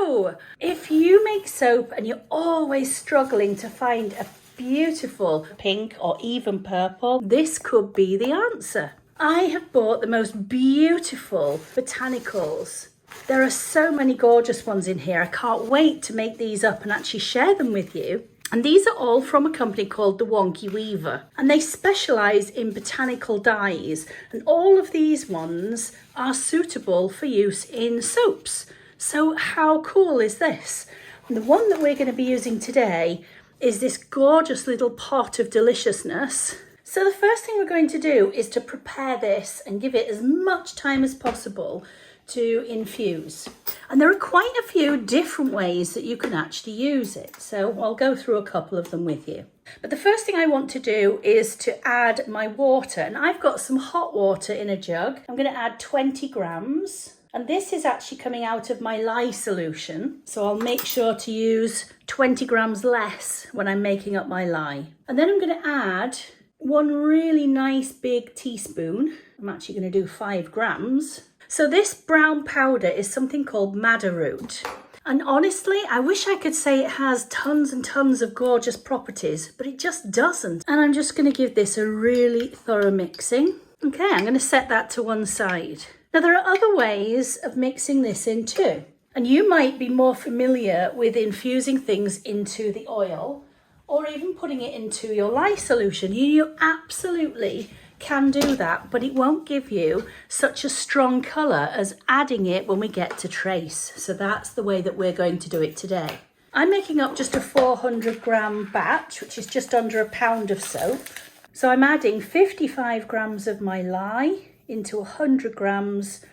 So, if you make soap and you're always struggling to find a beautiful pink or even purple, this could be the answer. I have bought the most beautiful botanicals. There are so many gorgeous ones in here. I can't wait to make these up and actually share them with you. And these are all from a company called The Wonky Weaver. And they specialise in botanical dyes. And all of these ones are suitable for use in soaps. So how cool is this? And the one that we're going to be using today is this gorgeous little pot of deliciousness. So the first thing we're going to do is to prepare this and give it as much time as possible to infuse. And there are quite a few different ways that you can actually use it. So I'll go through a couple of them with you. But the first thing I want to do is to add my water. And I've got some hot water in a jug. I'm going to add 20 grams. And this is actually coming out of my lye solution. So I'll make sure to use 20 grams less when I'm making up my lye. And then I'm going to add one really nice big teaspoon. I'm actually going to do 5 grams. So this brown powder is something called madder root. And honestly, I wish I could say it has tons and tons of gorgeous properties, but it just doesn't. And I'm just going to give this a really thorough mixing. Okay, I'm going to set that to one side. Now there are other ways of mixing this in too. And you might be more familiar with infusing things into the oil or even putting it into your lye solution. You absolutely can do that, but it won't give you such a strong colour as adding it when we get to trace. So that's the way that we're going to do it today. I'm making up just a 400 gram batch, which is just under a pound of soap. So I'm adding 55 grams of my lye into 100 grams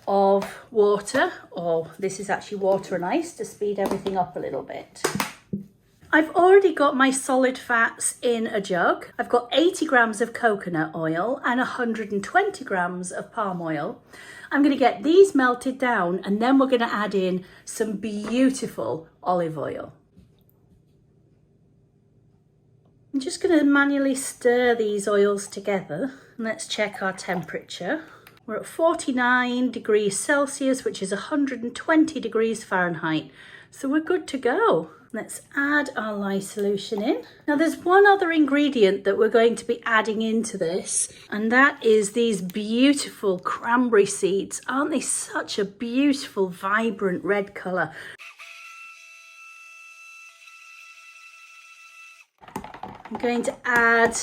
of water, or this is actually water and ice to speed everything up a little bit. I've already got my solid fats in a jug. I've got 80 grams of coconut oil and 120 grams of palm oil. I'm going to get these melted down and then we're going to add in some beautiful olive oil. I'm just going to manually stir these oils together. Let's check our temperature. We're at 49 degrees Celsius, which is 120 degrees Fahrenheit. So we're good to go. Let's add our lye solution in. Now there's one other ingredient that we're going to be adding into this, and that is these beautiful cranberry seeds. Aren't they such a beautiful, vibrant red colour? I'm going to add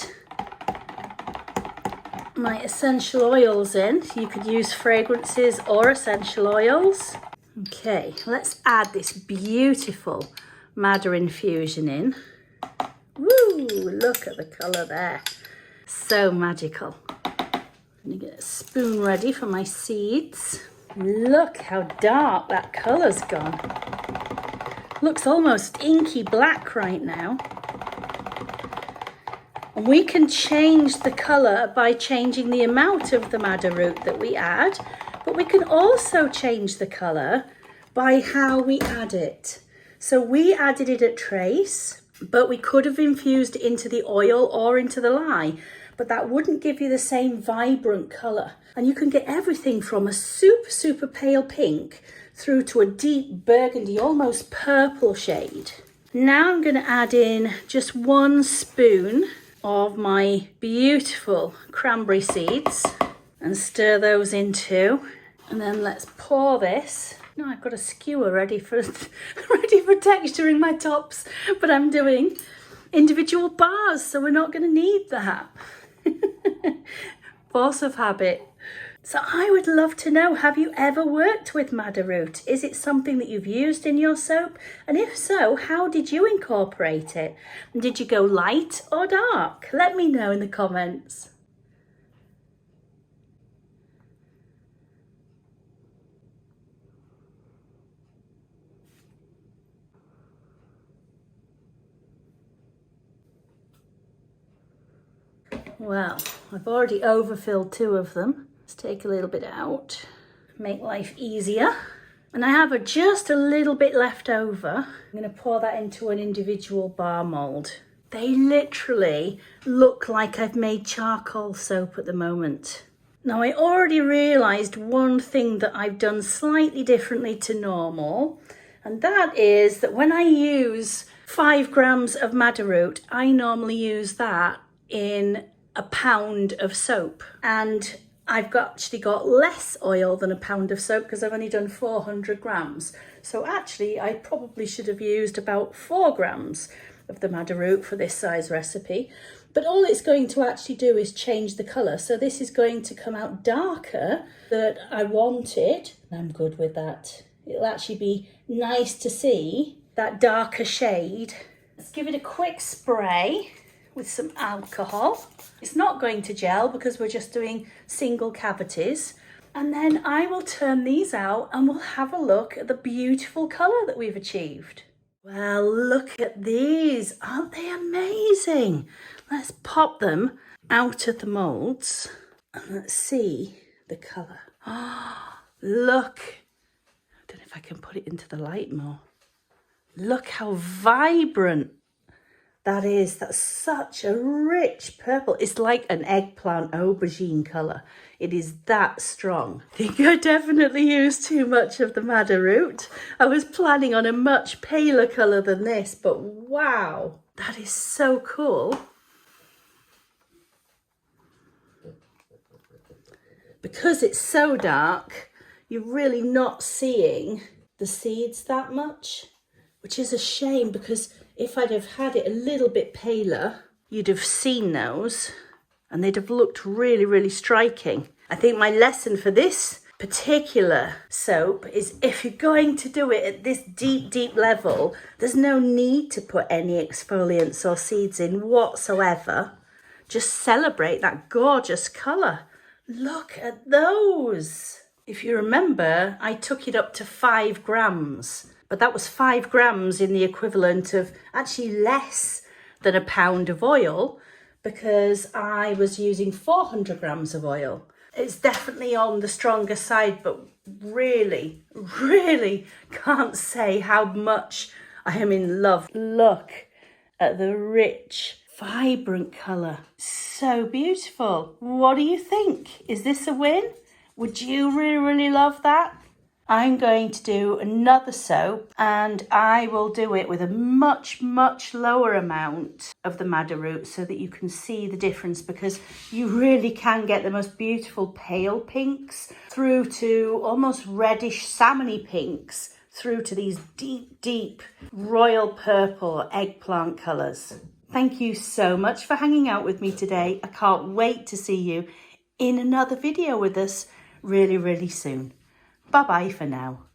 my essential oils in. You could use fragrances or essential oils. Okay, let's add this beautiful madder infusion in. Woo, look at the colour there. So magical. I'm going to get a spoon ready for my seeds. Look how dark that colour's gone. Looks almost inky black right now. And we can change the colour by changing the amount of the madder root that we add, but we can also change the colour by how we add it. So we added it at trace, but we could have infused it into the oil or into the lye, but that wouldn't give you the same vibrant colour. And you can get everything from a super, super pale pink through to a deep burgundy, almost purple shade. Now I'm going to add in just 1 spoon of my beautiful cranberry seeds and stir those in too. And then let's pour this. No, I've got a skewer ready for texturing my tops, but I'm doing individual bars, so we're not going to need that. Force of habit. So I would love to know, have you ever worked with madder root? Is it something that you've used in your soap? And if so, how did you incorporate it? And did you go light or dark? Let me know in the comments. Well, I've already overfilled 2 of them. Let's take a little bit out, make life easier. And I have just a little bit left over. I'm going to pour that into an individual bar mould. They literally look like I've made charcoal soap at the moment. Now I already realised one thing that I've done slightly differently to normal, And that is that when I use 5 grams of madder root, I normally use that in a pound of soap. And I've actually got less oil than a pound of soap because I've only done 400 grams. So actually I probably should have used about 4 grams of the madder root for this size recipe. But all it's going to actually do is change the colour. So this is going to come out darker than I wanted. I'm good with that. It'll actually be nice to see that darker shade. Let's give it a quick spray with some alcohol. It's not going to gel because we're just doing single cavities. And then I will turn these out and we'll have a look at the beautiful colour that we've achieved. Well, look at these. Aren't they amazing? Let's pop them out of the moulds and let's see the colour. Oh, look. I don't know if I can put it into the light more. Look how vibrant that is. That's such a rich purple. It's like an eggplant aubergine colour. It is that strong. I think I definitely used too much of the madder root. I was planning on a much paler colour than this, but wow, that is so cool. Because it's so dark, you're really not seeing the seeds that much, which is a shame because if I'd have had it a little bit paler, you'd have seen those and they'd have looked really, really striking. I think my lesson for this particular soap is if you're going to do it at this deep, deep level, there's no need to put any exfoliants or seeds in whatsoever. Just celebrate that gorgeous colour. Look at those. If you remember, I took it up to 5 grams, but that was 5 grams in the equivalent of actually less than a pound of oil because I was using 400 grams of oil. It's definitely on the stronger side, but really, really can't say how much I am in love. Look at the rich, vibrant colour. So beautiful. What do you think? Is this a win? Would you really, really love that? I'm going to do another soap and I will do it with a much, much lower amount of the madder root so that you can see the difference because you really can get the most beautiful pale pinks through to almost reddish salmony pinks through to these deep, deep royal purple eggplant colours. Thank you so much for hanging out with me today. I can't wait to see you in another video with us really, really soon. Bye-bye for now.